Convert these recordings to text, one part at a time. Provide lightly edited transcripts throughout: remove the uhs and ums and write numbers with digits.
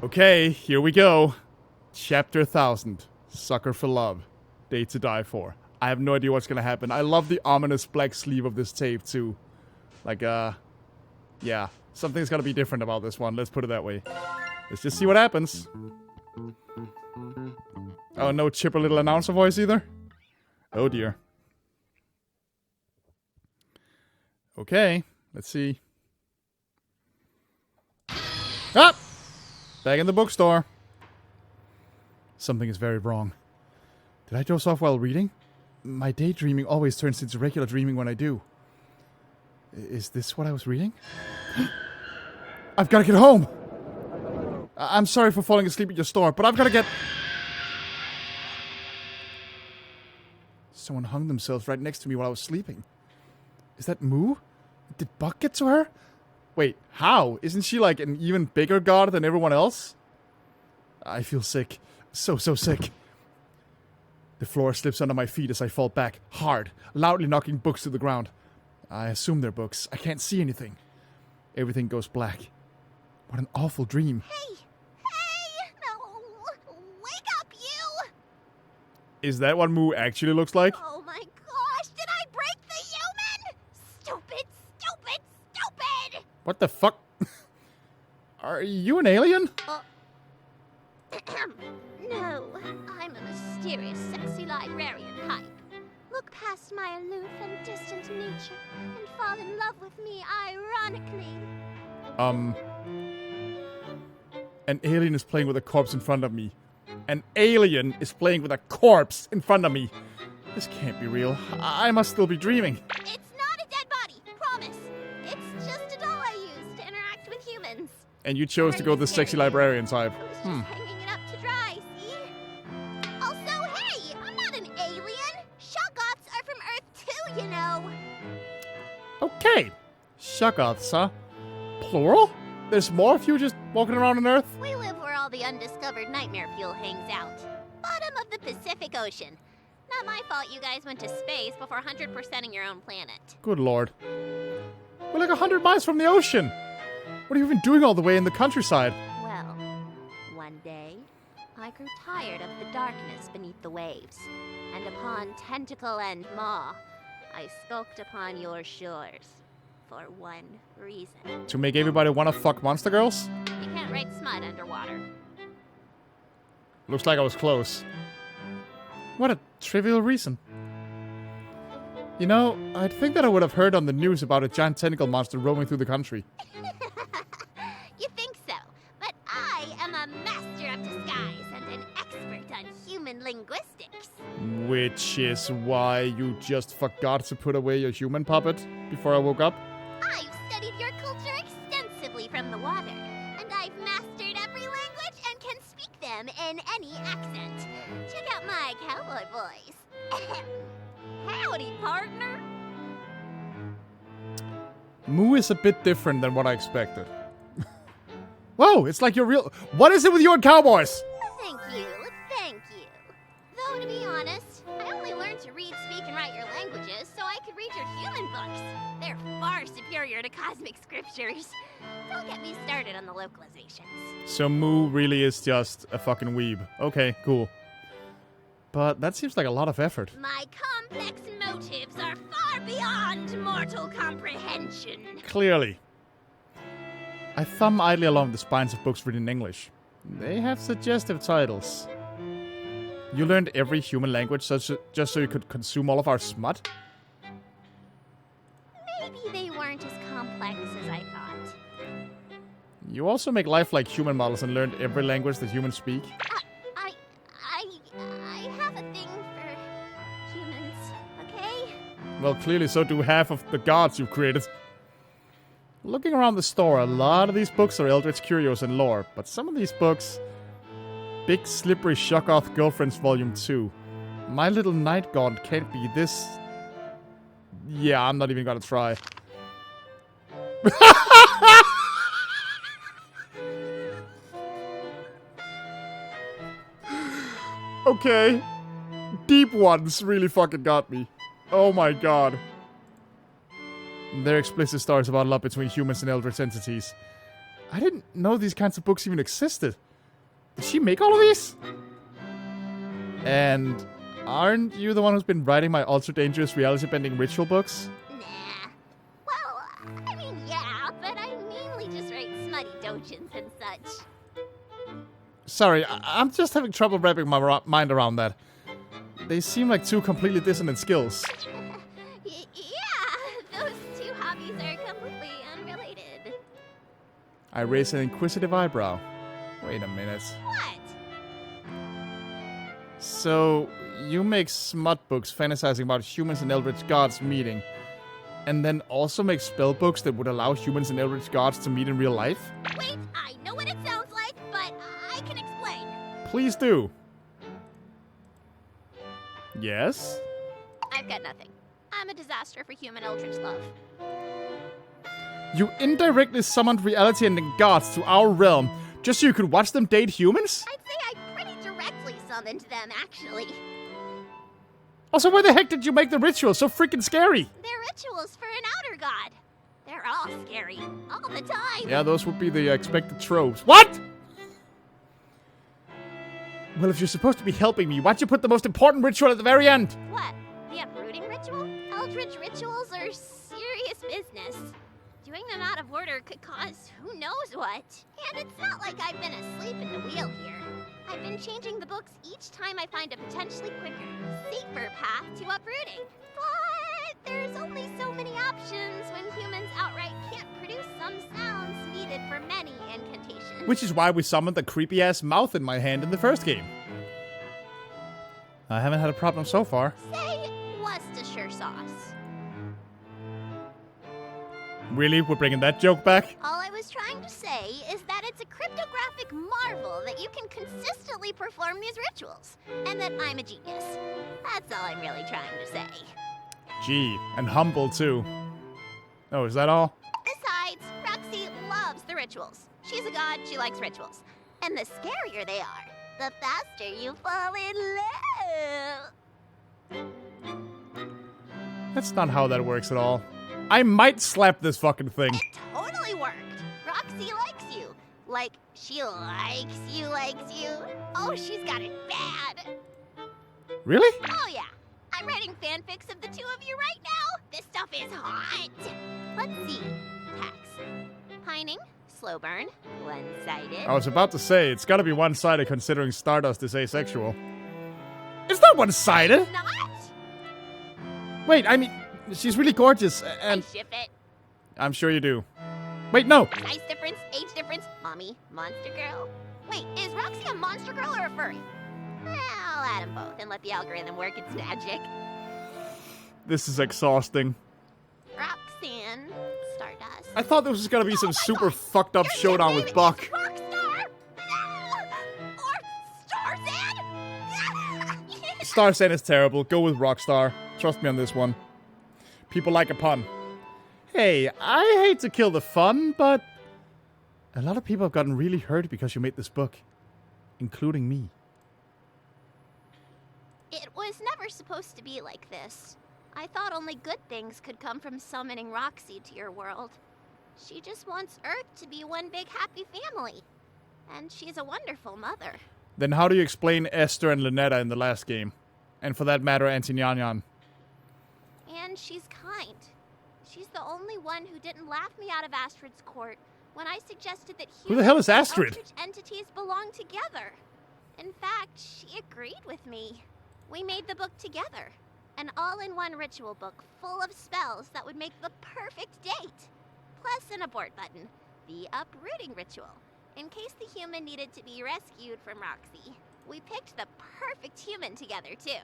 Okay, here we go. Chapter 1000. Sucker for Love. Day to Die For. I have no idea what's gonna happen. I love the ominous black sleeve of this tape, too. Like, yeah. Something's gotta be different about this one. Let's put it that way. Let's just see what happens. Oh, no chipper little announcer voice either? Oh, dear. Okay, let's see. Ah! Back in the bookstore. Something is very wrong. Did I doze off while reading? My daydreaming always turns into regular dreaming when I do. Is this what I was reading? I've got to get home! I'm sorry for falling asleep at your store, but I've got to get... Someone hung themselves right next to me while I was sleeping. Is that Moo? Did Buck get to her? Wait, how? Isn't she like an even bigger god than everyone else? I feel sick. So sick. The floor slips under my feet as I fall back, hard, loudly knocking books to the ground. I assume they're books. I can't see anything. Everything goes black. What an awful dream. Hey! No! Wake up, you! Is that what Moo actually looks like? Oh my gosh, did I break the human? Stupid! What the fuck? Are you an alien? No, I'm a mysterious, sexy librarian type. Look past my aloof and distant nature and fall in love with me ironically. An alien is playing with a corpse in front of me. An alien is playing with a corpse in front of me. This can't be real. I must still be dreaming. It's not a dead body, promise. It's just a doll I use to interact with humans. And you chose to go the sexy librarian type. I was just hanging it up to dry, see? Also, hey, I'm not an alien. Shoggoths are from Earth too, you know. Okay. Shoggoths, huh? Plural? There's more of you just walking around on Earth? We live where all the undiscovered nightmare fuel hangs out. Bottom of the Pacific Ocean. Not my fault you guys went to space before 100%ing your own planet. Good lord. We're like 100 miles from the ocean. What are you even doing all the way in the countryside? Well, one day, I grew tired of the darkness beneath the waves. And upon tentacle and maw, I skulked upon your shores. For one reason. To make everybody wanna fuck monster girls? You can't write smut underwater. Looks like I was close. What a trivial reason. You know, I'd think that I would have heard on the news about a giant tentacle monster roaming through the country. You think so, but I am a master of disguise and an expert on human linguistics. Which is why you just forgot to put away your human puppet before I woke up? I've studied your culture extensively from the water, and I've mastered every language and can speak them in any accent. Check out my cowboy voice. Howdy, partner. Moo is a bit different than what I expected. Whoa, it's like you're real. What is it with you and cowboys? Thank you. Though, to be honest, I only learned to read, speak, and write your languages so I could read your human books. They're far superior to cosmic scriptures. Don't get me started on the localizations. So Moo really is just a fucking weeb. Okay, cool. But that seems like a lot of effort. My complex motives are far beyond mortal comprehension. Clearly. I thumb idly along the spines of books written in English. They have suggestive titles. You learned every human language just so you could consume all of our smut? Maybe they weren't as complex as I thought. You also make life like human models and learned every language that humans speak? I have a thing for humans, okay? Well, clearly so do half of the gods you've created. Looking around the store, a lot of these books are Eldritch Curios and lore, but some of these books... Big Slippery Shoggoth Girlfriends Volume 2. My Little Night God can't be this... Yeah, I'm not even gonna try. Okay. Deep Ones really fucking got me. Oh my god. They're explicit stories about love between humans and eldritch entities. I didn't know these kinds of books even existed. Did she make all of these? And aren't you the one who's been writing my ultra-dangerous reality-bending ritual books? Nah. Well, I mean, yeah, but I mainly just write smutty dojins and such. Sorry, I'm just having trouble wrapping my mind around that. They seem like two completely dissonant skills. Yeah, those two hobbies are completely unrelated. I raise an inquisitive eyebrow. Wait a minute. What? So, you make smut books fantasizing about humans and eldritch gods meeting, and then also make spell books that would allow humans and eldritch gods to meet in real life? Wait, I know what it sounds like, but I can explain. Please do. Yes? I've got nothing. I'm a disaster for human eldritch love. You indirectly summoned reality-ending gods to our realm just so you could watch them date humans? I'd say I pretty directly summoned them, actually. Also, why the heck did you make the ritual so freaking scary? They're rituals for an outer god. They're all scary, all the time. Yeah, those would be the expected tropes. What? Well, if you're supposed to be helping me, why'd you put the most important ritual at the very end? What? The uprooting ritual? Eldritch rituals are serious business. Doing them out of order could cause who knows what. And it's not like I've been asleep at the wheel here. I've been changing the books each time I find a potentially quicker, safer path to uprooting. But there's only so many options when humans outright can't produce some sounds needed for many incantations. Which is why we summoned the creepy-ass mouth in my hand in the first game. I haven't had a problem so far. Say Worcestershire sauce. Really? We're bringing that joke back? All I was trying to say is that it's a cryptographic marvel that you can consistently perform these rituals, and that I'm a genius. That's all I'm really trying to say. Gee, and humble too. Oh, is that all? Besides, Roxy loves the rituals. She's a god, she likes rituals. And the scarier they are, the faster you fall in love. That's not how that works at all. I might slap this fucking thing. It totally worked. Roxy likes you. Like, she likes you. Oh, she's got it bad. Really? Oh, yeah. I'm writing fanfics of the two of you right now. This stuff is hot. Let's see. Tax. Pining, slow burn, one-sided. I was about to say, it's gotta be one-sided considering Stardust is asexual. It's not one-sided! Not? Wait, I mean, she's really gorgeous, and... I ship it. I'm sure you do. Wait, no! Size difference, age difference, mommy, monster girl. Wait, is Roxy a monster girl or a furry? I'll add them both and let the algorithm work its magic. This is exhausting. Roxanne, Stardust. I thought this was gonna be some super fucked up showdown with Buck. Rockstar! Or Starzan! Starzan is terrible. Go with Rockstar. Trust me on this one. People like a pun. Hey, I hate to kill the fun, but a lot of people have gotten really hurt because you made this book. Including me. It was never supposed to be like this. I thought only good things could come from summoning Roxy to your world. She just wants Earth to be one big happy family. And she's a wonderful mother. Then how do you explain Esther and Lynetta in the last game? And for that matter, Auntie Nyan Nyan? And she's kind. She's the only one who didn't laugh me out of Astrid's court when I suggested that Who the hell is humans and Astrid? eldritch entities belong together. In fact, she agreed with me. We made the book together. An all-in-one ritual book full of spells that would make the perfect date. Plus an abort button, the uprooting ritual, in case the human needed to be rescued from Roxy. We picked the perfect human together, too.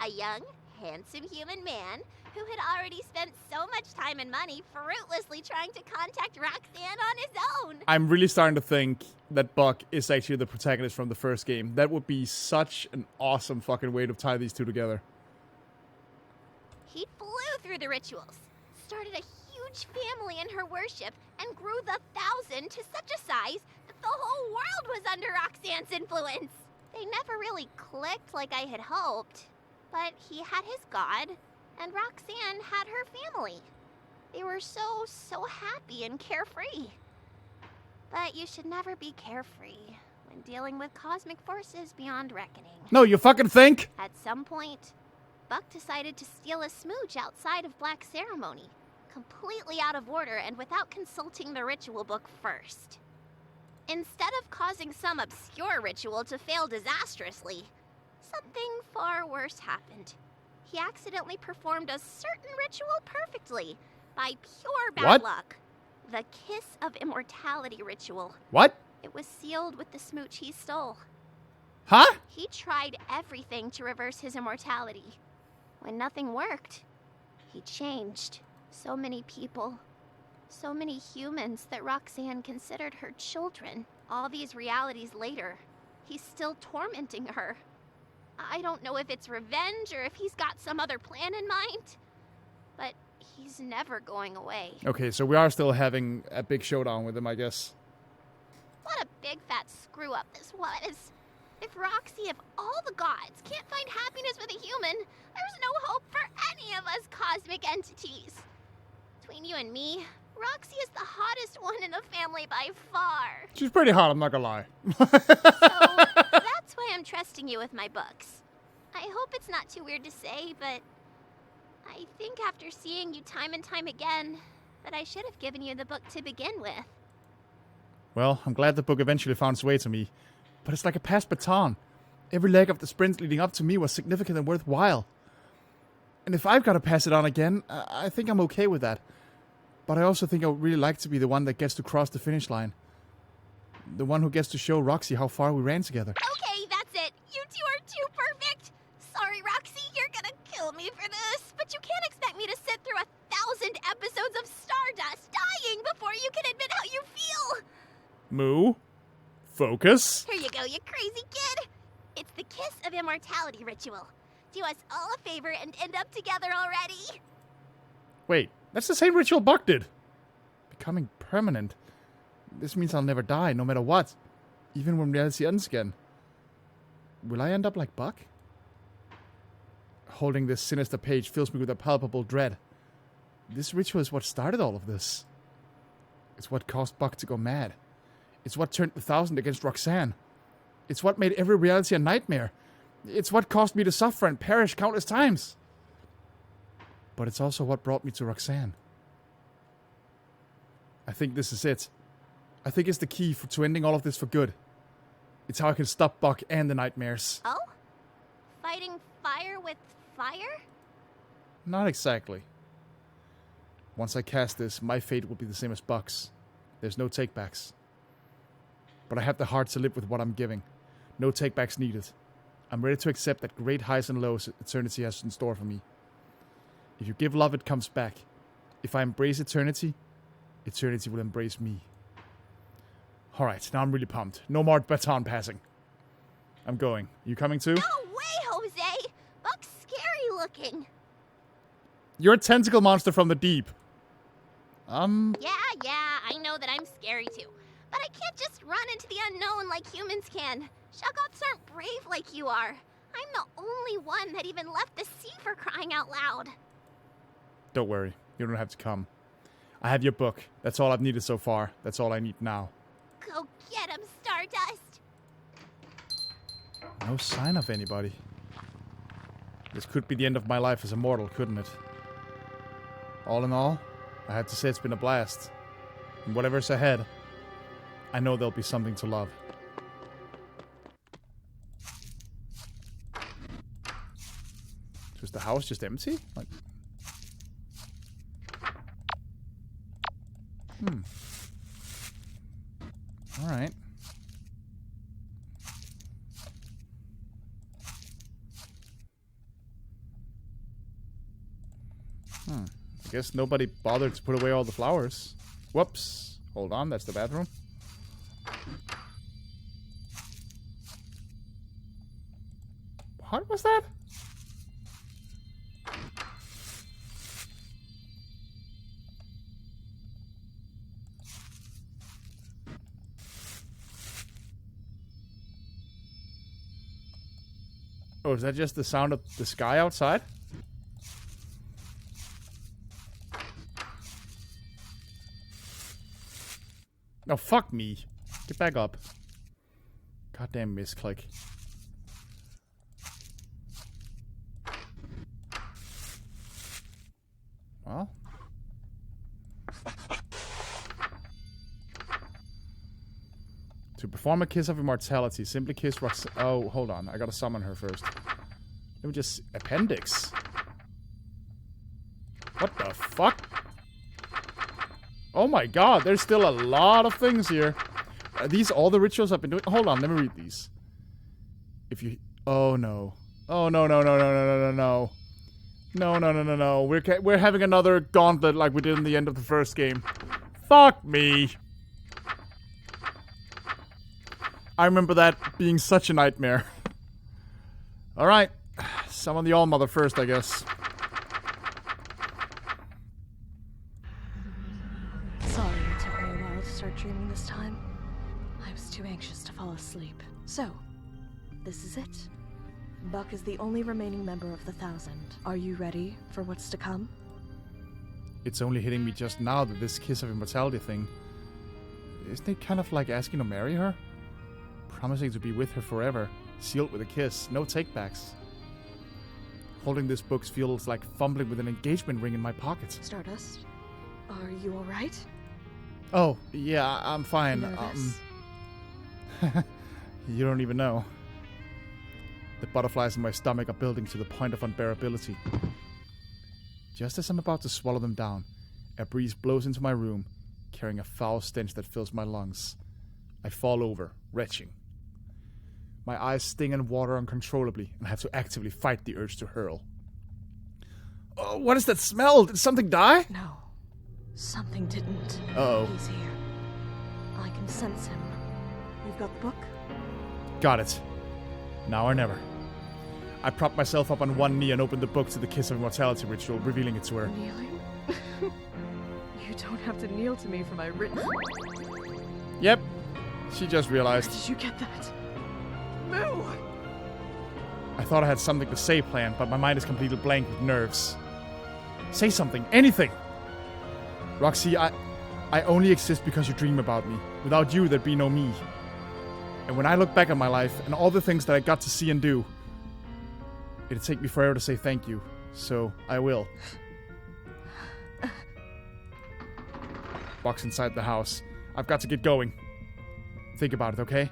A young, handsome human man who had already spent so much time and money fruitlessly trying to contact Roxanne on his own. I'm really starting to think that Buck is actually the protagonist from the first game. That would be such an awesome fucking way to tie these two together. He flew through the rituals, started a huge family in her worship, and grew the 1,000 to such a size that the whole world was under Roxanne's influence. They never really clicked like I had hoped, but he had his god, and Roxanne had her family. They were so happy and carefree. But you should never be carefree when dealing with cosmic forces beyond reckoning. No, you fucking think? At some point, Buck decided to steal a smooch outside of Black Ceremony, completely out of order and without consulting the ritual book first. Instead of causing some obscure ritual to fail disastrously, something far worse happened. He accidentally performed a certain ritual perfectly, by pure bad What? luck. The Kiss of Immortality ritual. What? It was sealed with the smooch he stole. Huh? He tried everything to reverse his immortality. When nothing worked, he changed. So many people, so many humans that Roxanne considered her children. All these realities later, he's still tormenting her. I don't know if it's revenge or if he's got some other plan in mind, but he's never going away. Okay, so we are still having a big showdown with him, I guess. What a big fat screw up this was. If Roxy of all the gods can't find happiness with a human, there's no hope for any of us cosmic entities. Between you and me, Roxy is the hottest one in the family by far. She's pretty hot, I'm not gonna lie. So that's why I'm trusting you with my books. I hope it's not too weird to say, but I think after seeing you time and time again, that I should have given you the book to begin with. Well, I'm glad the book eventually found its way to me. But it's like a passed baton. Every leg of the sprint leading up to me was significant and worthwhile. And if I've got to pass it on again, I think I'm okay with that. But I also think I would really like to be the one that gets to cross the finish line. The one who gets to show Roxy how far we ran together. Okay, that's it. You two are too perfect. Sorry, Roxy, you're gonna kill me for this. But you can't expect me to sit through 1,000 episodes of Stardust dying before you can admit how you feel. Moo? Focus? Here you go, you crazy kid. It's the Kiss of Immortality ritual. Do us all a favor and end up together already. Wait, that's the same ritual Buck did. Becoming permanent. This means I'll never die, no matter what. Even when reality ends again. Will I end up like Buck? Holding this sinister page fills me with a palpable dread. This ritual is what started all of this. It's what caused Buck to go mad. It's what turned the 1,000 against Roxanne. It's what made every reality a nightmare. It's what caused me to suffer and perish countless times. But it's also what brought me to Roxanne. I think this is it. I think it's the key to ending all of this for good. It's how I can stop Buck and the nightmares. Oh? Fighting fire with fire? Not exactly. Once I cast this, my fate will be the same as Buck's. There's no takebacks. But I have the heart to live with what I'm giving. No takebacks needed. I'm ready to accept that great highs and lows eternity has in store for me. If you give love, it comes back. If I embrace eternity, eternity will embrace me. Alright, now I'm really pumped. No more baton passing. I'm going. You coming too? No way, Jose! Buck's scary looking. You're a tentacle monster from the deep. Yeah, I know that I'm scary too. But I can't just run into the unknown like humans can. Shoggoths aren't brave like you are. I'm the only one that even left the sea for crying out loud. Don't worry. You don't have to come. I have your book. That's all I've needed so far. That's all I need now. Go get him, Stardust. No sign of anybody. This could be the end of my life as a mortal, couldn't it? All in all, I have to say it's been a blast. And whatever's ahead, I know there'll be something to love. So is the house just empty? Like... Alright. I guess nobody bothered to put away all the flowers. Whoops. Hold on, that's the bathroom. What was that? Oh, is that just the sound of the sky outside? Oh, fuck me. Get back up. Goddamn misclick. Well. To perform a kiss of immortality, simply kiss Roxanne. Oh, hold on. I gotta summon her first. Let me just... Appendix? What the fuck? Oh my god, there's still a lot of things here. Are these all the rituals I've been doing? Hold on, let me read these. If you... Oh no. Oh no, no, no, no, no, no, no, no. No, no, no, no, no. We're having another gauntlet like we did in the end of the first game. Fuck me. I remember that being such a nightmare. Alright. Summon the All-Mother first, I guess. Sorry it took me a while to start dreaming this time. I was too anxious to fall asleep. So, this is it. Buck is the only remaining member of the 1,000. Are you ready for what's to come? It's only hitting me just now that this kiss of immortality thing... Isn't it kind of like asking to marry her? Promising to be with her forever, sealed with a kiss, no takebacks. Holding this book feels like fumbling with an engagement ring in my pocket. Stardust, are you alright? Oh, yeah, I'm fine. Nervous? You don't even know. The butterflies in my stomach are building to the point of unbearability. Just as I'm about to swallow them down, a breeze blows into my room, carrying a foul stench that fills my lungs. I fall over, retching. My eyes sting and water uncontrollably, and I have to actively fight the urge to hurl. Oh, what is that smell? Did something die? No. Something didn't. Uh-oh. He's here. I can sense him. You've got the book? Got it. Now or never. I prop myself up on one knee and open the book to the Kiss of Immortality ritual, revealing it to her. Kneeling? You don't have to kneel to me for my written... Yep. She just realized. Where did you get that? Moo! I thought I had something to say planned, but my mind is completely blank with nerves. Say something. Anything! Roxy, I only exist because you dream about me. Without you, there'd be no me. And when I look back on my life and all the things that I got to see and do, it'd take me forever to say thank you. So, I will. Box inside the house. I've got to get going. Think about it, okay?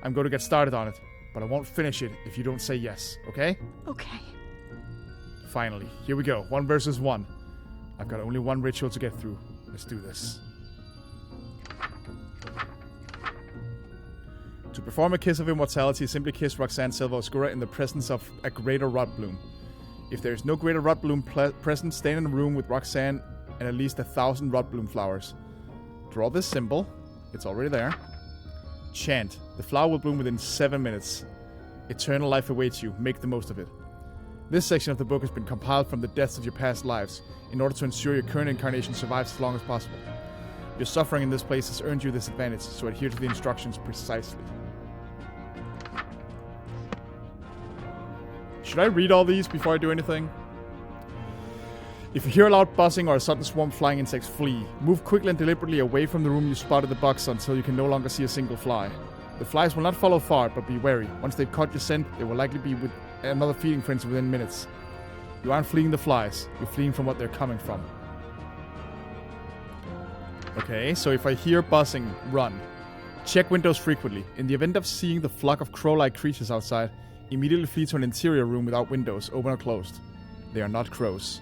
I'm going to get started on it, but I won't finish it if you don't say yes, okay? Okay. Finally, here we go. 1 versus 1. I've got only one ritual to get through. Let's do this. To perform a kiss of immortality, simply kiss Roxanne Silva Oscura in the presence of a greater rot bloom. If there is no greater rot bloom present, stay in a room with Roxanne and at least 1,000 rot bloom flowers. Draw this symbol. It's already there. Chant. The flower will bloom within 7 minutes. Eternal life awaits you. Make the most of it. This section of the book has been compiled from the deaths of your past lives in order to ensure your current incarnation survives as long as possible. Your suffering in this place has earned you this advantage, so adhere to the instructions precisely. Should I read all these before I do anything? If you hear a loud buzzing or a sudden swarm of flying insects, flee. Move quickly and deliberately away from the room you spotted the bugs until you can no longer see a single fly. The flies will not follow far, but be wary. Once they've caught your scent, they will likely be with another feeding frenzy within minutes. You aren't fleeing the flies, you're fleeing from what they're coming from. Okay, so if I hear buzzing, run. Check windows frequently. In the event of seeing the flock of crow-like creatures outside, immediately flee to an interior room without windows, open or closed. They are not crows.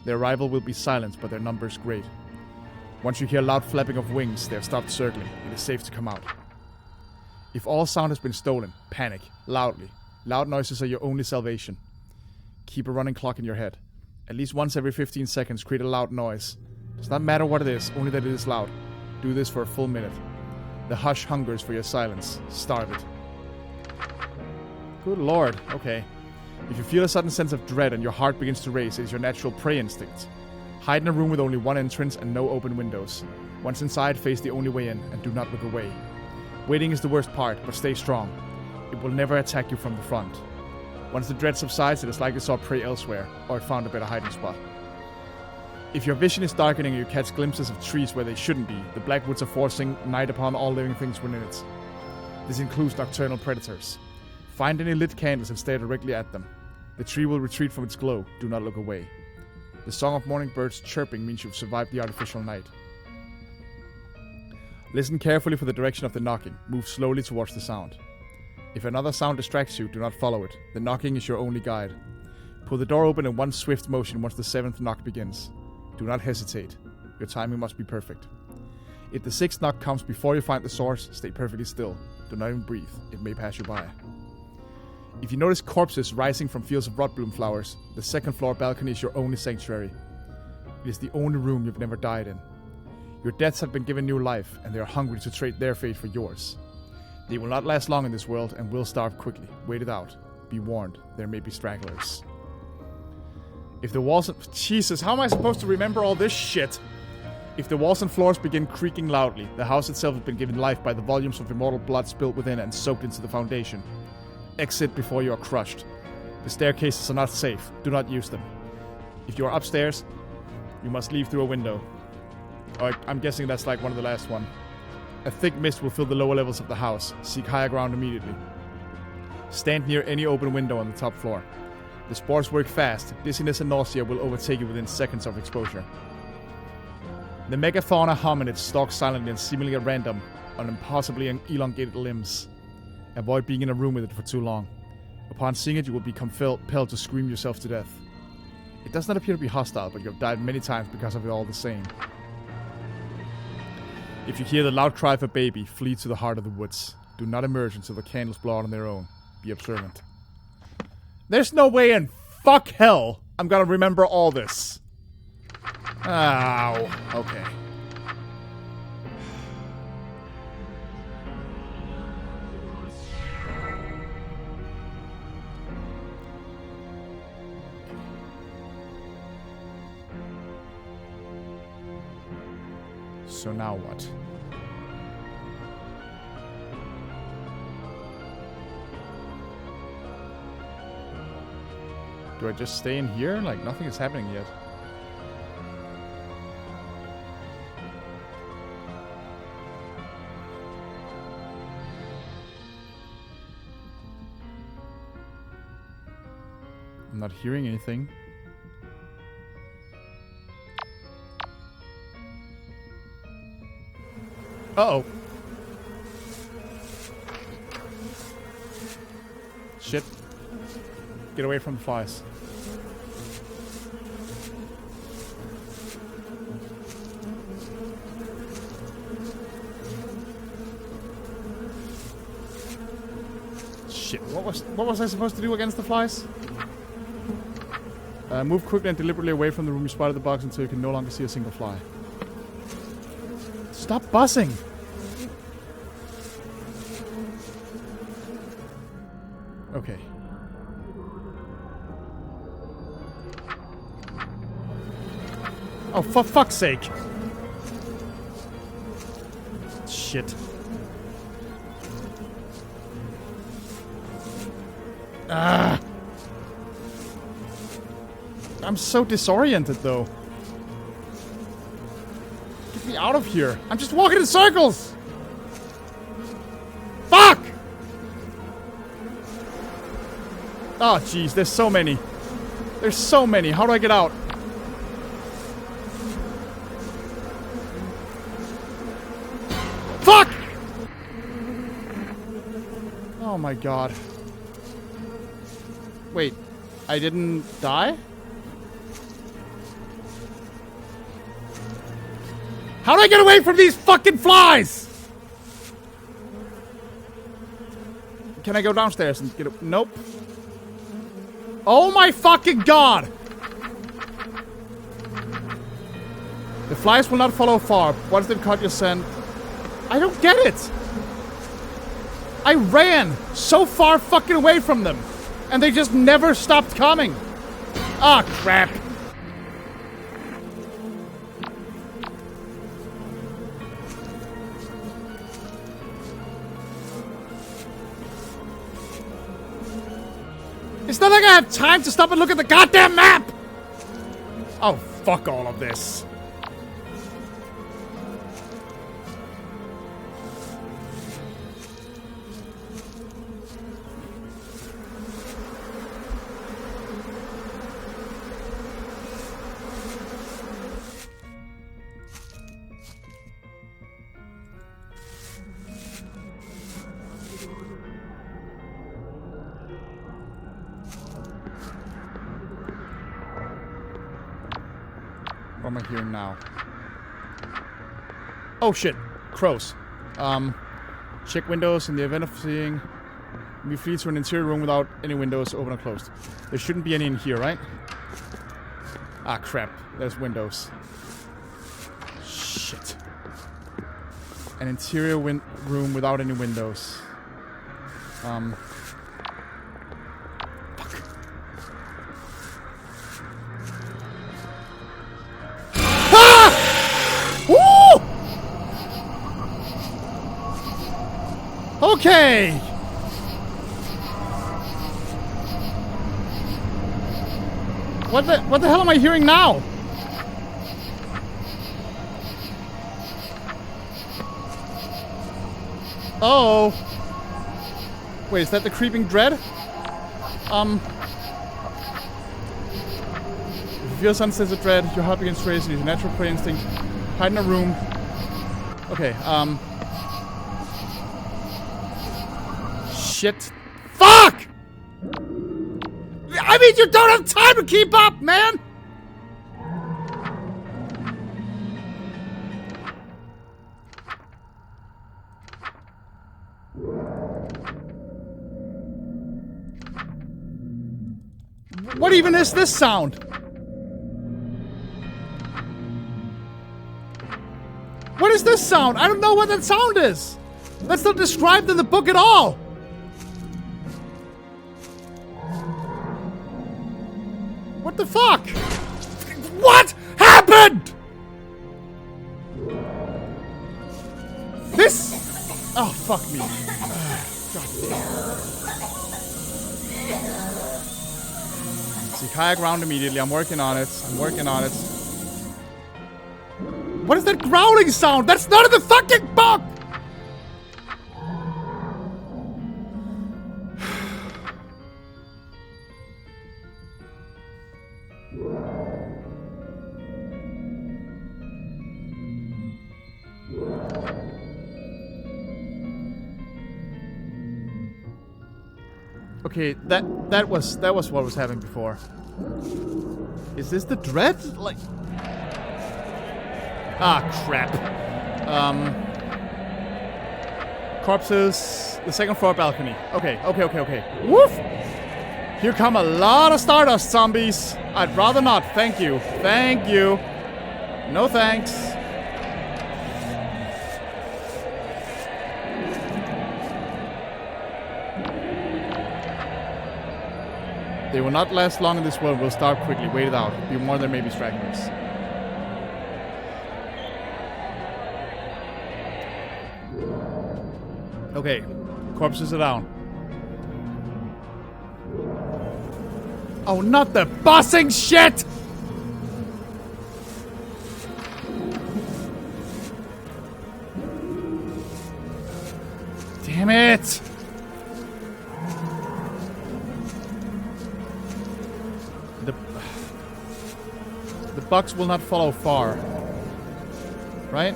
Their arrival will be silent, but their numbers great. Once you hear loud flapping of wings, they have stopped circling. It is safe to come out. If all sound has been stolen, panic, loudly. Loud noises are your only salvation. Keep a running clock in your head. At least once every 15 seconds, create a loud noise. Does not matter what it is, only that it is loud. Do this for a full minute. The hush hungers for your silence. Starve it. Good lord, okay. If you feel a sudden sense of dread and your heart begins to race, it is your natural prey instinct. Hide in a room with only one entrance and no open windows. Once inside, face the only way in and do not look away. Waiting is the worst part, but stay strong. It will never attack you from the front. Once the dread subsides, it is likely saw prey elsewhere, or it found a better hiding spot. If your vision is darkening and you catch glimpses of trees where they shouldn't be, the black woods are forcing night upon all living things within it. This includes nocturnal predators. Find any lit candles and stare directly at them. The tree will retreat from its glow. Do not look away. The song of morning birds chirping means you've survived the artificial night. Listen carefully for the direction of the knocking. Move slowly towards the sound. If another sound distracts you, do not follow it. The knocking is your only guide. Pull the door open in one swift motion once the 7th knock begins. Do not hesitate. Your timing must be perfect. If the 6th knock comes before you find the source, stay perfectly still. Do not even breathe. It may pass you by. If you notice corpses rising from fields of rotbloom flowers, the 2nd floor balcony is your only sanctuary. It is the only room you've never died in. Your deaths have been given new life, and they are hungry to trade their fate for yours. They will not last long in this world and will starve quickly. Wait it out. Be warned, there may be stragglers. If the walls and... Jesus, how am I supposed to remember all this shit? If the walls and floors begin creaking loudly, the house itself has been given life by the volumes of immortal blood spilled within and soaked into the foundation. Exit before you are crushed. The staircases are not safe. Do not use them. If you are upstairs, you must leave through a window. I'm guessing that's like one of the last one. A thick mist will fill the lower levels of the house. Seek higher ground immediately. Stand near any open window on the top floor. The spores work fast. Dizziness and nausea will overtake you within seconds of exposure. The megafauna hominid stalks silently and seemingly at random on impossibly elongated limbs. Avoid being in a room with it for too long. Upon seeing it, you will be compelled to scream yourself to death. It does not appear to be hostile, but you have died many times because of it all the same. If you hear the loud cry of a baby, flee to the heart of the woods. Do not emerge until the candles blow out on their own. Be observant. There's no way in fuck hell I'm gonna remember all this. Ow. Okay. So now what? Do I just stay in here? Like, nothing is happening yet. I'm not hearing anything. Uh-oh. Shit. Get away from the flies. Shit, what was I supposed to do against the flies? Move quickly and deliberately away from the room you spotted the box until you can no longer see a single fly. Stop buzzing! Okay. Oh, for fuck's sake! Shit. Ah! I'm so disoriented, though. Get me out of here. I'm just walking in circles! Fuck! Oh, jeez, there's so many. There's so many. How do I get out? Fuck! Oh my god. Wait, I didn't die? How do I get away from these fucking flies? Can I go downstairs and get a... Nope. Oh my fucking god! The flies will not follow far. Once they've caught your scent... I don't get it! I ran so far fucking away from them. And they just never stopped coming. Ah, crap. It's not like I have time to stop and look at the goddamn map! Oh, fuck all of this. What am I hearing now? Oh shit. Crows. Check windows in the event of seeing me flee to an interior room without any windows open or closed. There shouldn't be any in here, right? Ah, crap. There's windows. Shit. An interior room without any windows. Fuck. Ah! Woo! Okay. What the hell am I hearing now? Oh. Wait, is that the creeping dread? If you feel some sense of dread, you're up against race, use your natural prey instinct. Hide in a room. Okay, shit. Fuck! I mean, you don't have time to keep up, man! What even is this sound? What is this sound? I don't know what that sound is. That's not described in the book at all. What the fuck? What happened? This... Oh, fuck me. God damn. See, kayak round immediately. I'm working on it. What is that growling sound? That's not in the fucking book! Okay, that was what was happening before. Is this the dread? Like, ah, crap. Corpses, the second floor balcony. Okay. Woof! Here come a lot of Stardust zombies. I'd rather not. Thank you. No thanks. They will not last long in this world. We'll start quickly. Wait it out. Be more than maybe stragglers. Okay. Corpses are down. Oh, not the bossing shit! Damn it! The bugs will not follow far. Right?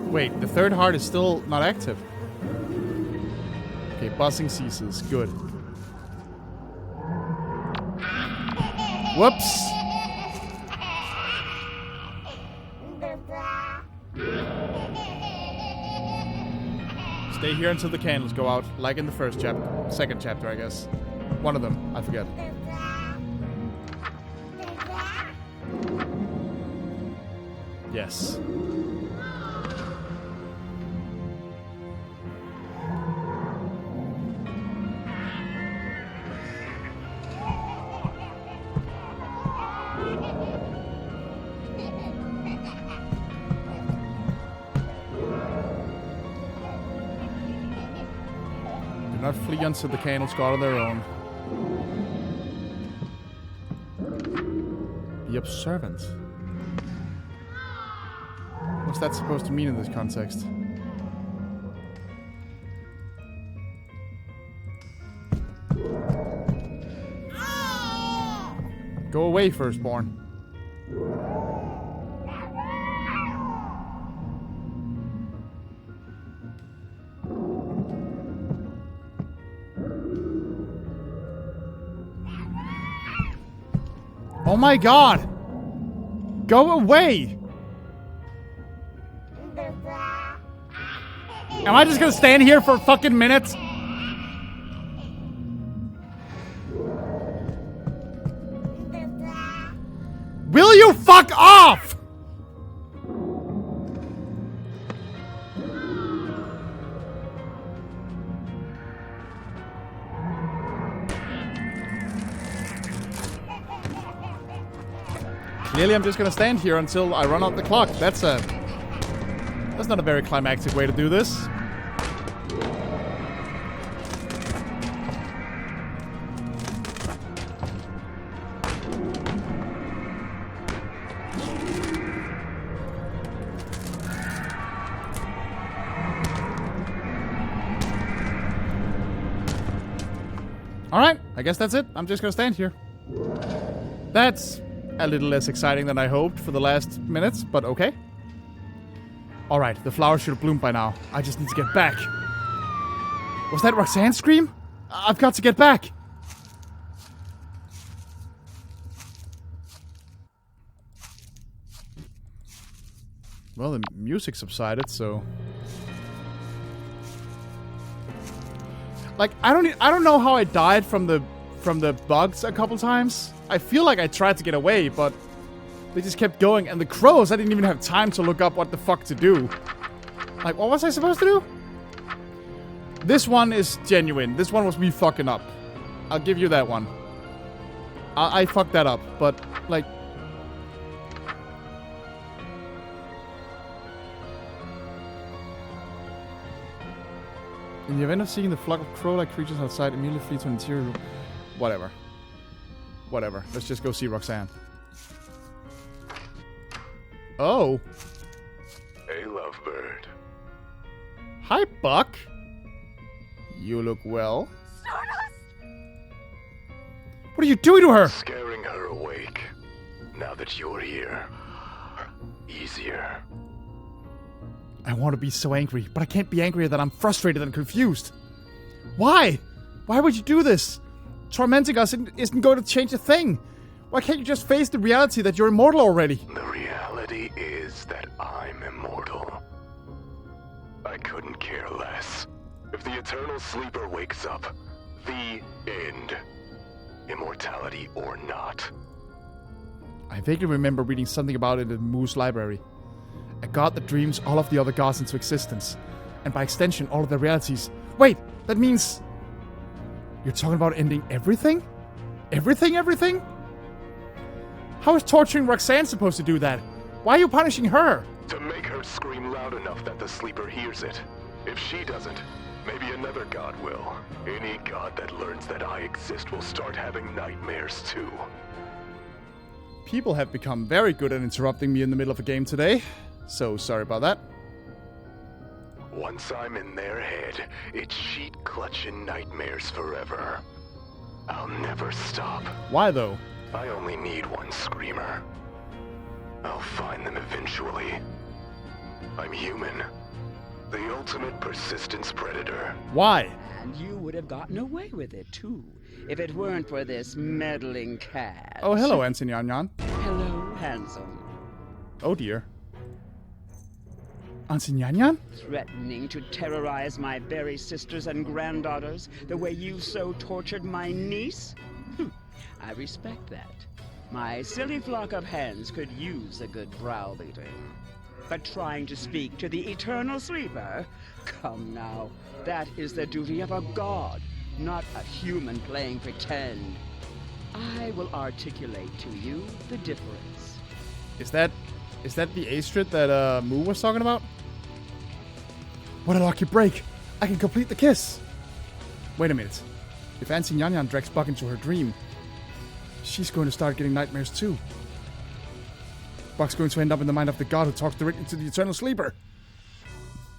Wait, the third heart is still not active. Okay, buzzing ceases. Good. Whoops! Stay here until the candles go out, like in the first chapter. Second chapter, I guess. One of them, I forget. Yes. Do not flee until the candles go out on their own. Be observant. What's that supposed to mean in this context? Go away, firstborn. Oh my god! Go away! Am I just gonna stand here for a fucking minute? Will you fuck off? Clearly, I'm just gonna stand here until I run out the clock. That's not a very climactic way to do this. Alright, I guess that's it. I'm just gonna stand here. That's a little less exciting than I hoped for the last minutes, but okay. Alright, the flowers should have bloomed by now. I just need to get back. Was that Roxanne's scream? I've got to get back! Well, the music subsided, so... Like, I don't know how I died from the bugs a couple times. I feel like I tried to get away, but they just kept going. And the crows, I didn't even have time to look up what the fuck to do. Like, what was I supposed to do? This one is genuine. This one was me fucking up. I'll give you that one. I fucked that up, but, like... In the event of seeing the flock of crow-like creatures outside, immediately flee to an interior room. Whatever. Whatever. Let's just go see Roxanne. Oh. Hey, lovebird. Hi, Buck. You look well. Stardust! What are you doing to her? Scaring her awake. Now that you're here. Easier. I want to be so angry, but I can't be angrier than I'm frustrated and confused. Why? Why would you do this? Tormenting us isn't going to change a thing. Why can't you just face the reality that you're immortal already? The reality is that I'm immortal. I couldn't care less. If the Eternal Sleeper wakes up, the end. Immortality or not. I vaguely remember reading something about it in Muu'd's library. A god that dreams all of the other gods into existence. And by extension, all of their realities. Wait, that means... You're talking about ending everything? Everything? How is torturing Roxanne supposed to do that? Why are you punishing her? To make her scream loud enough that the Sleeper hears it. If she doesn't, maybe another god will. Any god that learns that I exist will start having nightmares too. People have become very good at interrupting me in the middle of a game today. So, sorry about that. Once I'm in their head, it's sheet-clutching nightmares forever. I'll never stop. Why, though? I only need one screamer. I'll find them eventually. I'm human. The ultimate persistence predator. Why? And you would have gotten away with it, too, if it weren't for this meddling cat. Oh, hello, Anson Yan Yan. Hello, handsome. Oh, dear. Anson Yan Yan? Threatening to terrorize my very sisters and granddaughters the way you so tortured my niece? I respect that. My silly flock of hens could use a good browbeating. But trying to speak to the Eternal Sleeper? Come now, that is the duty of a god, not a human playing pretend. I will articulate to you the difference. Is that the Astrid that Muu'd was talking about? What a lucky break! I can complete the kiss! Wait a minute. If Anson Yan Yan drags Buck into her dream, she's going to start getting nightmares too. Buck's going to end up in the mind of the god who talks directly to the Eternal Sleeper.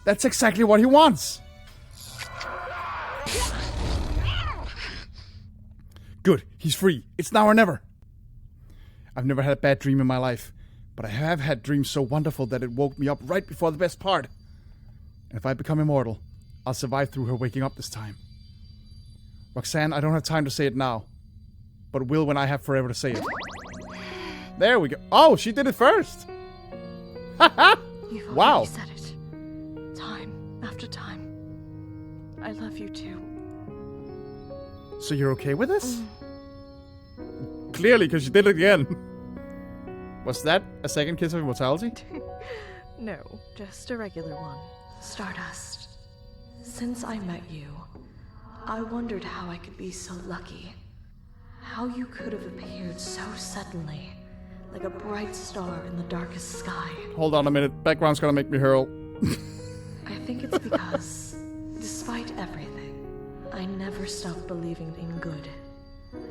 That's exactly what he wants! Good, he's free. It's now or never. I've never had a bad dream in my life, but I have had dreams so wonderful that it woke me up right before the best part. And if I become immortal, I'll survive through her waking up this time. Roxanne, I don't have time to say it now, but will when I have forever to say it. There we go. Oh, she did it first. Haha. You've Wow. already said it. Time after time. I love you too. So you're okay with this? Clearly, because you did it again. Was that a second kiss of immortality? No, just a regular one. Stardust. Since I met you, I wondered how I could be so lucky. How you could have appeared so suddenly, like a bright star in the darkest sky. Hold on a minute. Background's gonna make me hurl. I think it's because, despite everything, I never stopped believing in good.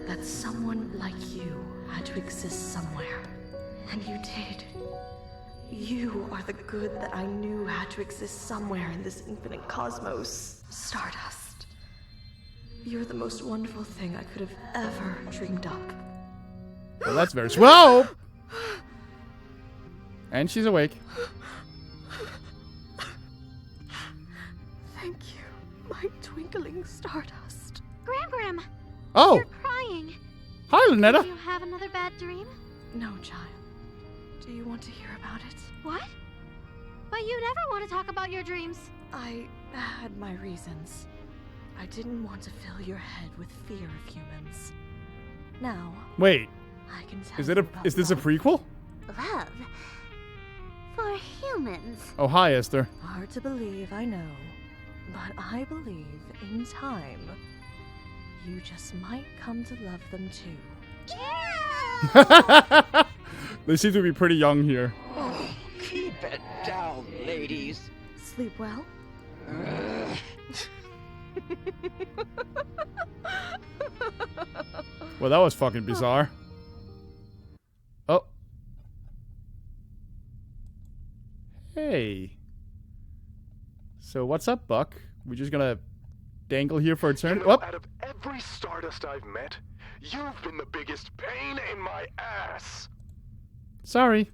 That someone like you had to exist somewhere. And you did. You are the good that I knew had to exist somewhere in this infinite cosmos. Stardust. You're the most wonderful thing I could have ever dreamed up. Well, that's very swell. And she's awake. Thank you, my twinkling stardust. Gram, Oh, you're crying. hi, Did Lunetta. you have another bad dream? No, child. Do you want to hear about it? What? But you never want to talk about your dreams. I had my reasons. I didn't want to fill your head with fear of humans. Now, Wait, I can tell is you it a? about Is this a love. prequel? Love. For humans. Oh, hi, Esther. Hard to believe, I know. But I believe, in time, you just might come to love them too. Yeah! They seem to be pretty young here. Oh, keep it down, ladies. Sleep well? Well, that was fucking bizarre. Oh. Hey. So what's up, Buck? We just gonna dangle here for eternity? You know, Oh. out of every Stardust I've met, you've been the biggest pain in my ass. Sorry.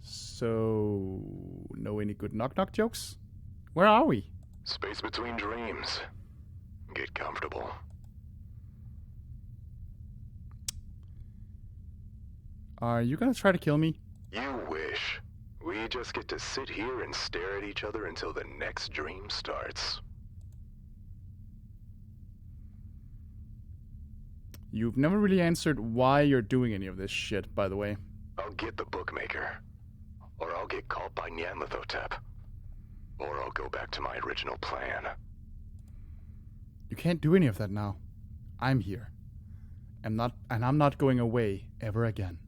So, know any good knock-knock jokes? Where are we? Space between dreams. Get comfortable. Are you gonna try to kill me? You wish. We just get to sit here and stare at each other until the next dream starts. You've never really answered why you're doing any of this shit, by the way. I'll get the bookmaker. Or I'll get caught by Nyarlathotep. Or I'll go back to my original plan. You can't do any of that now. I'm here. I'm not going away ever again.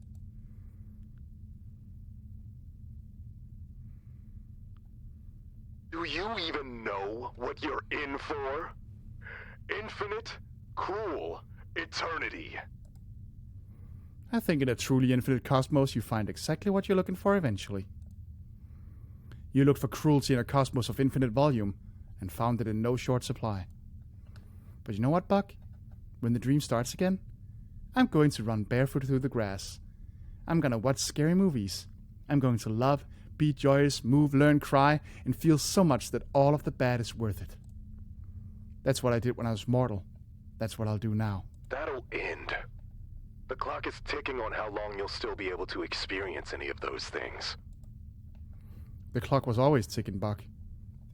Do you even know what you're in for? Infinite, cruel eternity. I think in a truly infinite cosmos, you find exactly what you're looking for eventually. You looked for cruelty in a cosmos of infinite volume, and found it in no short supply. But you know what, Buck? When the dream starts again, I'm going to run barefoot through the grass. I'm gonna watch scary movies. I'm going to love, be joyous, move, learn, cry, and feel so much that all of the bad is worth it. That's what I did when I was mortal. That's what I'll do now. That'll end. The clock is ticking on how long you'll still be able to experience any of those things. The clock was always ticking, Buck.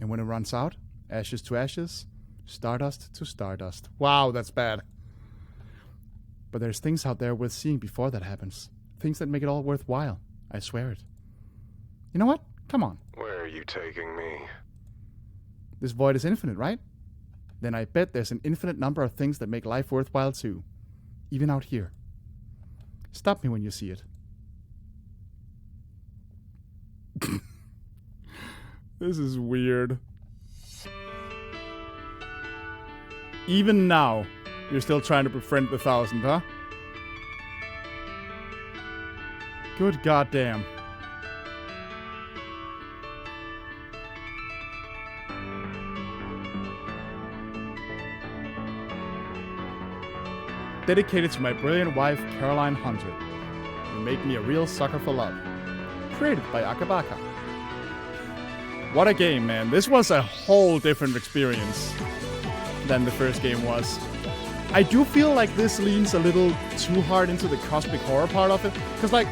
And when it runs out, ashes to ashes, stardust to stardust. Wow, that's bad. But there's things out there worth seeing before that happens. Things that make it all worthwhile. I swear it. You know what? Come on. Where are you taking me? This void is infinite, right? Then I bet there's an infinite number of things that make life worthwhile too. Even out here. Stop me when you see it. This is weird. Even now, you're still trying to befriend the 1,000, huh? Good goddamn. Dedicated to my brilliant wife, Caroline Hunter. You make me a real sucker for love. Created by Akabaka. What a game, man. This was a whole different experience than the first game was. I do feel like this leans a little too hard into the cosmic horror part of it. Because, like,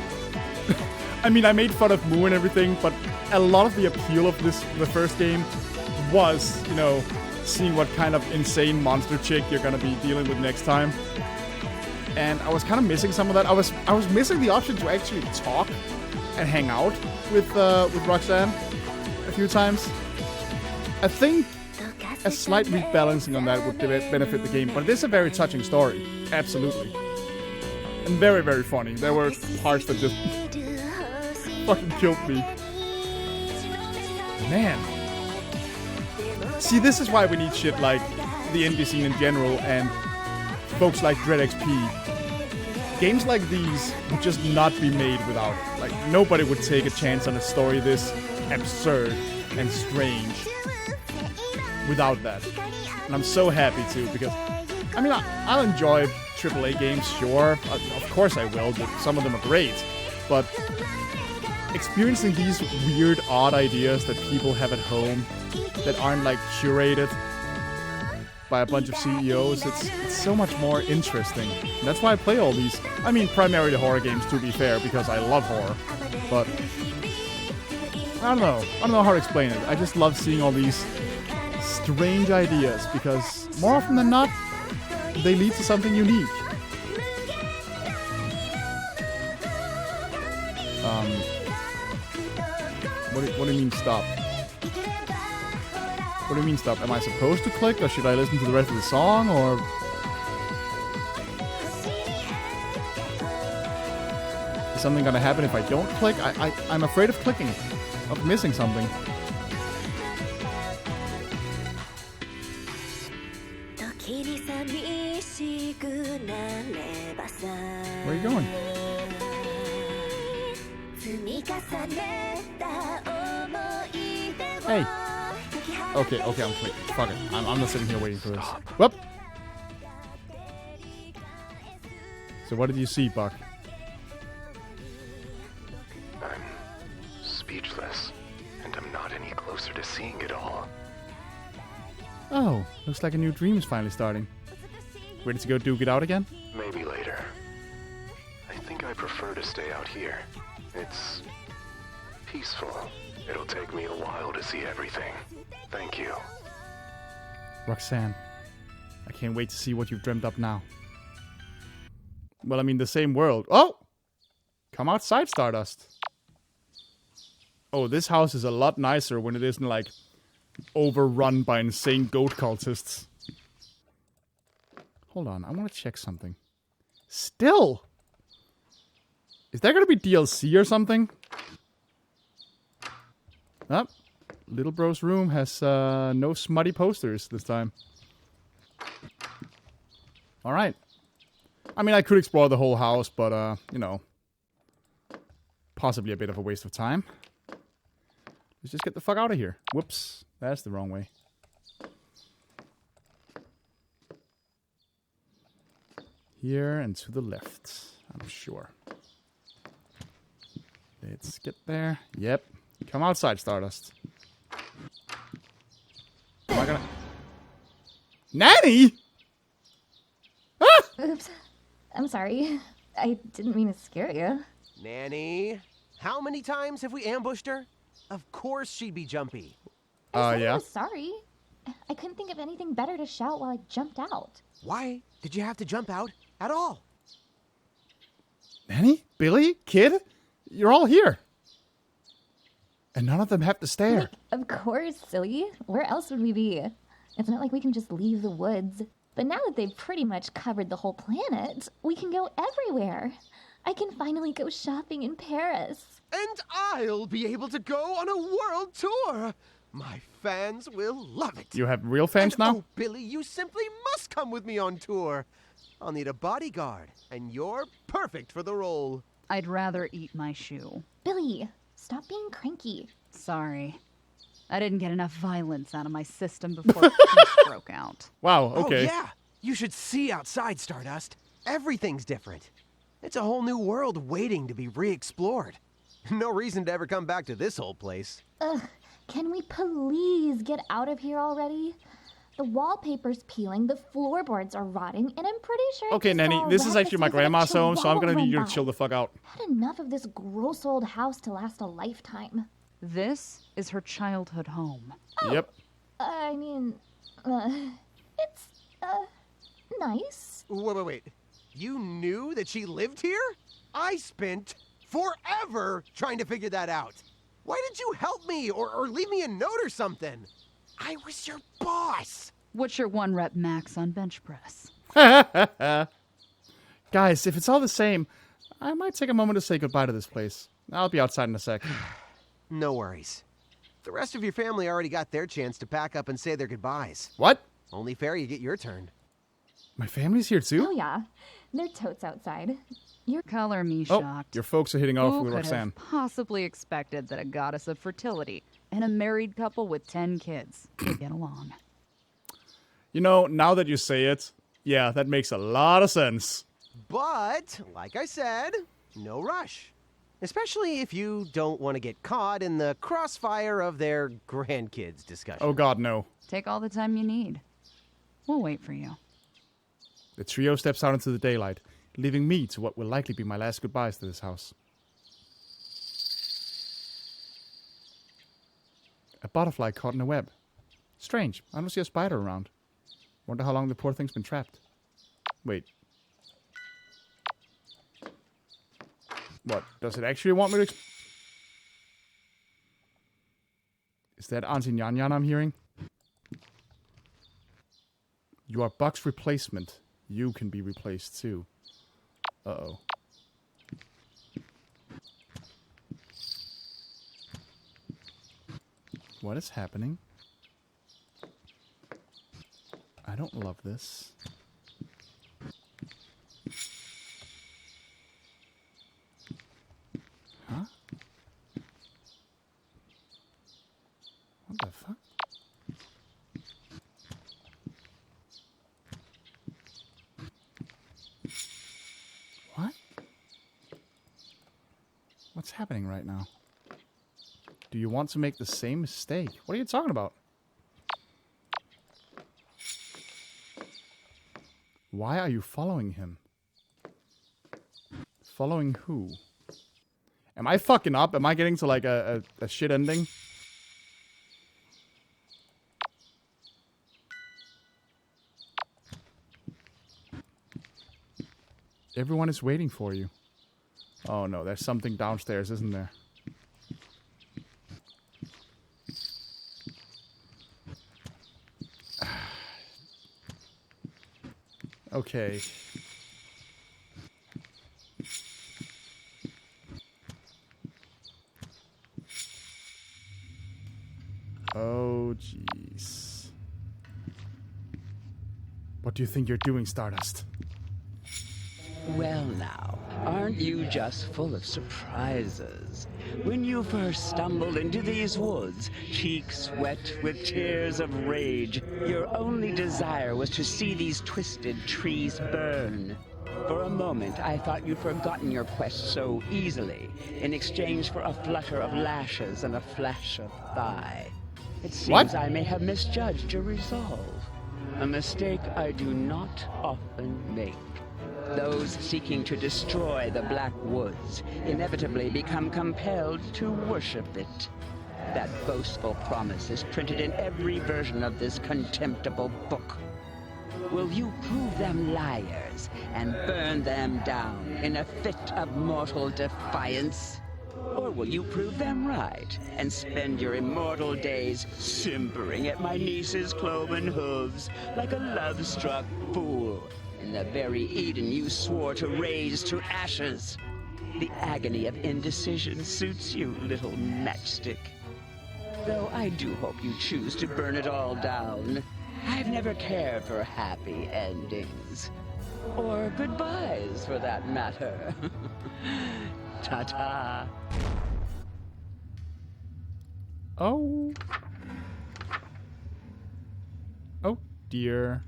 I mean, I made fun of Moo and everything, but a lot of the appeal of the first game was, you know, seeing what kind of insane monster chick you're gonna be dealing with next time. And I was kind of missing some of that. I was missing the option to actually talk and hang out with Roxanne a few times. I think a slight rebalancing on that would benefit the game, but it is a very touching story, absolutely, and very, very funny. There were parts that just fucking killed me. Man, see, this is why we need shit like the indie scene in general and folks like DreadXP. Games like these would just not be made without it. Like, nobody would take a chance on a story this absurd and strange without that. And I'm so happy too, because, I mean, I'll enjoy AAA games, sure. Of course I will, but some of them are great. But experiencing these weird, odd ideas that people have at home that aren't, like, curated by a bunch of CEOs, it's so much more interesting. And that's why I play all these. I mean, primarily horror games, to be fair, because I love horror. But I don't know how to explain it. I just love seeing all these strange ideas, because more often than not, they lead to something unique. What do you mean stop? What do you mean stop? Am I supposed to click, or should I listen to the rest of the song, or... Is something gonna happen if I don't click? I'm afraid of clicking, of missing something. Where are you going? Hey. Okay, I'm clicking. Fuck it. I'm not sitting here waiting for this. Whoop! So what did you see, Buck? I'm speechless, and I'm not any closer to seeing it all. Oh, looks like a new dream is finally starting. Ready to go duke it out again? Maybe later. I think I prefer to stay out here. It's peaceful. It'll take me a while to see everything. Thank you. Roxanne, I can't wait to see what you've dreamt up now. Well, I mean, the same world. Oh! Come outside, Stardust. Oh, this house is a lot nicer when it isn't, like, overrun by insane goat cultists. Hold on, I want to check something. Still! Is there gonna be DLC or something? Oh, Little Bro's room has no smutty posters this time. Alright. I mean, I could explore the whole house, but, you know, possibly a bit of a waste of time. Let's just get the fuck out of here. Whoops, that's the wrong way. Here and to the left, I'm sure. Let's get there. Yep. Come outside, Stardust. Am I gonna... Nanny? Ah! Oops. I'm sorry. I didn't mean to scare you. Nanny, how many times have we ambushed her? Of course she'd be jumpy. I Yeah. was sorry. I couldn't think of anything better to shout while I jumped out. Why did you have to jump out at all? Nanny? Billy? Kid? You're all here. And none of them have to stare. Of course, silly. Where else would we be? It's not like we can just leave the woods. But now that they've pretty much covered the whole planet, we can go everywhere. I can finally go shopping in Paris. And I'll be able to go on a world tour. My fans will love it. You have real fans And, now? Oh, Billy, you simply must come with me on tour. I'll need a bodyguard, and you're perfect for the role. I'd rather eat my shoe. Billy, stop being cranky. Sorry. I didn't get enough violence out of my system before peace broke out. Wow, okay. Oh, yeah. You should see outside, Stardust. Everything's different. It's a whole new world waiting to be re-explored. No reason to ever come back to this old place. Ugh, can we please get out of here already? The wallpaper's peeling, the floorboards are rotting, and I'm pretty sure Okay, it's Nanny, all this is wet actually my as if a grandma's home, so I'm gonna chihuahua need you ran to by. chill the fuck out. Had enough of this gross old house to last a lifetime. This is her childhood home. Yep. I mean, it's, nice. Wait. You knew that she lived here? I spent forever trying to figure that out. Why didn't you help me or leave me a note or something? I was your boss. What's your 1 rep max on bench press? Guys, if it's all the same, I might take a moment to say goodbye to this place. I'll be outside in a sec. No worries. The rest of your family already got their chance to pack up and say their goodbyes. What? Only fair you get your turn. My family's here too? Oh yeah, they're totes outside. Your color me Oh, shocked. your folks are hitting off Who with could Roxanne. have possibly expected that a goddess of fertility and a married couple with 10 kids could get along? You know, now that you say it, yeah, that makes a lot of sense. But, like I said, no rush. Especially if you don't want to get caught in the crossfire of their grandkids discussion. Oh god, no. Take all the time you need. We'll wait for you. The trio steps out into the daylight, leaving me to what will likely be my last goodbyes to this house. A butterfly caught in a web. Strange, I don't see a spider around. Wonder how long the poor thing's been trapped. Wait. What, does it actually want me to... Is that Auntie Nyan Nyan I'm hearing? You are Buck's replacement. You can be replaced too. Uh-oh. What is happening? I don't love this. Huh? What the fuck? What? What's happening right now? Do you want to make the same mistake? What are you talking about? Why are you following him? Following who? Am I fucking up? Am I getting to like a shit ending? Everyone is waiting for you. Oh no, there's something downstairs, isn't there? Okay. Oh, jeez. What do you think you're doing, Stardust? Well now, aren't you just full of surprises? When you first stumbled into these woods, cheeks wet with tears of rage, your only desire was to see these twisted trees burn. For a moment, I thought you'd forgotten your quest so easily, in exchange for a flutter of lashes and a flash of thigh. It seems What? I may have misjudged your resolve. A mistake I do not often make. Those seeking to destroy the Black Woods inevitably become compelled to worship it. That boastful promise is printed in every version of this contemptible book. Will you prove them liars and burn them down in a fit of mortal defiance? Or will you prove them right and spend your immortal days simpering at my niece's cloven hooves like a love-struck fool in the very Eden you swore to raise to ashes? The agony of indecision suits you, little matchstick. Though I do hope you choose to burn it all down. I've never cared for happy endings. Or goodbyes, for that matter. Ta-ta. Oh. Oh, dear.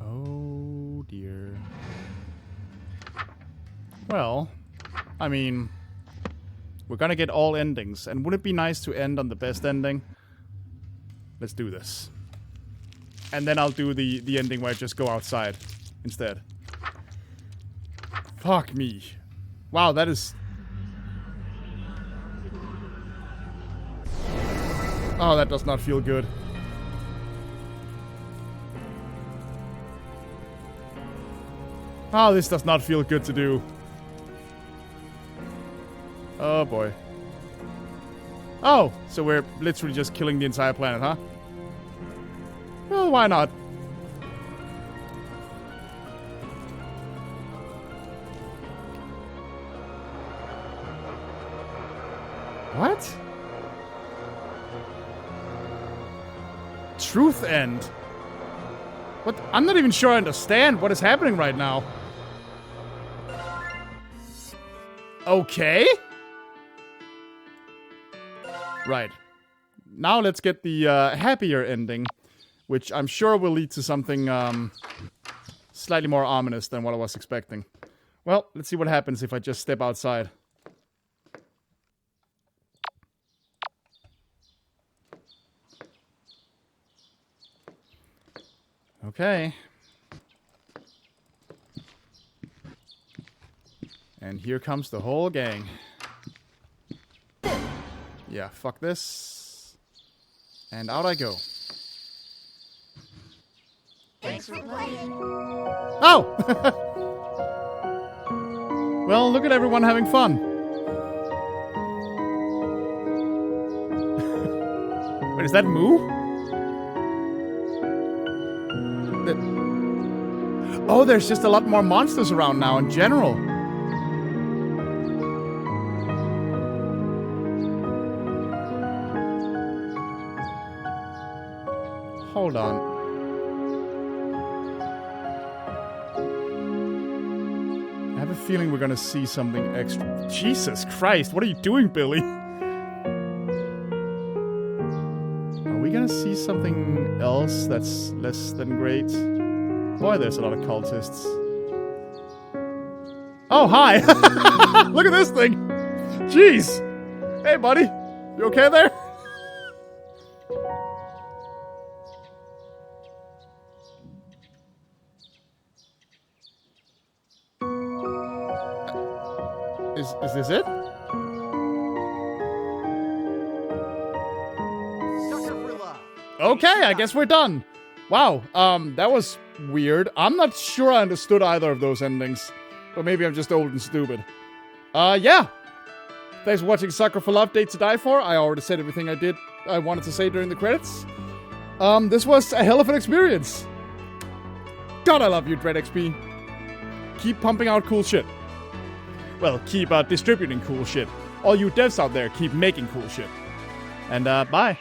Oh, dear. Well, I mean, We're gonna get all endings. And wouldn't it be nice to end on the best ending? Let's do this. And then I'll do the ending where I just go outside instead. Fuck me. Wow, that is... Oh, that does not feel good. Oh, this does not feel good to do. Oh, boy. Oh, so we're literally just killing the entire planet, huh? Well, why not? What? Truth end? What? I'm not even sure I understand what is happening right now. Okay? Right. Now let's get the happier ending, which I'm sure will lead to something slightly more ominous than what I was expecting. Well, let's see what happens if I just step outside. Okay. And here comes the whole gang. Yeah, fuck this. And out I go. Thanks for playing. Oh! Well, look at everyone having fun. Wait, is that Moo? Oh, there's just a lot more monsters around now in general. Hold on. I have a feeling we're gonna see something extra. Jesus Christ, what are you doing, Billy? Are we gonna see something else that's less than great? Boy, there's a lot of cultists. Oh, hi! Look at this thing! Jeez! Hey, buddy! You okay there? Is this it? Sucker for love. Okay, I guess we're done. Wow, that was weird. I'm not sure I understood either of those endings. But maybe I'm just old and stupid. Yeah. Thanks for watching Sucker for Love, Date to Die For. I already said everything I wanted to say during the credits. This was a hell of an experience. God, I love you, Dread XP. Keep pumping out cool shit. Well, keep distributing cool shit. All you devs out there, keep making cool shit. And, bye.